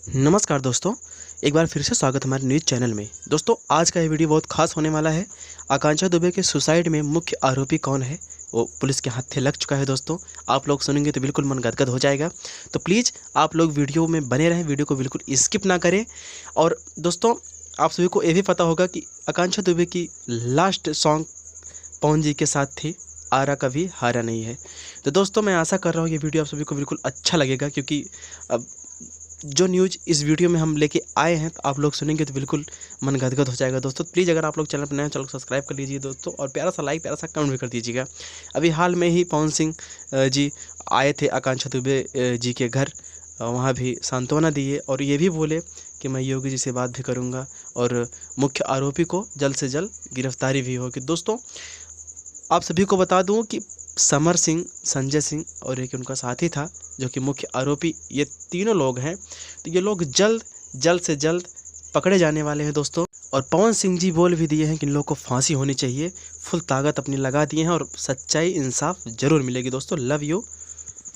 नमस्कार दोस्तों, एक बार फिर से स्वागत है हमारे न्यूज़ चैनल में। दोस्तों, आज का ये वीडियो बहुत खास होने वाला है। आकांक्षा दुबे के सुसाइड में मुख्य आरोपी कौन है, वो पुलिस के हाथे लग चुका है। दोस्तों, आप लोग सुनेंगे तो बिल्कुल मन गदगद हो जाएगा। तो प्लीज़ आप लोग वीडियो में बने रहें, वीडियो को बिल्कुल स्किप ना करें। और दोस्तों, आप सभी को ये भी पता होगा कि आकांक्षा दुबे की लास्ट सॉन्ग पवन जी के साथ थी, आरा कभी हारा नहीं है। तो दोस्तों, मैं आशा कर रहा हूँ ये वीडियो आप सभी को बिल्कुल अच्छा लगेगा, क्योंकि अब जो न्यूज़ इस वीडियो में हम लेके आए हैं तो आप लोग सुनेंगे तो बिल्कुल मन गदगद हो जाएगा। दोस्तों, प्लीज़ अगर आप लोग चैनल पर नए हैं, चैनल को सब्सक्राइब कर लीजिए दोस्तों, और प्यारा सा लाइक, प्यारा सा कमेंट भी कर दीजिएगा। अभी हाल में ही पवन सिंह जी आए थे आकांक्षा दुबे जी के घर, वहाँ भी सांत्वना दिए और ये भी बोले कि मैं योगी जी से बात भी करूँगा और मुख्य आरोपी को जल्द से जल्द गिरफ्तारी भी होगी। दोस्तों, आप सभी को बता दूं कि समर सिंह, संजय सिंह और एक उनका साथी था जो कि मुख्य आरोपी, ये तीनों लोग हैं। तो ये लोग जल्द से जल्द पकड़े जाने वाले हैं दोस्तों। और पवन सिंह जी बोल भी दिए हैं कि इन लोगों को फांसी होनी चाहिए। फुल ताकत अपनी लगा दिए हैं और सच्चाई इंसाफ जरूर मिलेगी। दोस्तों, लव यू।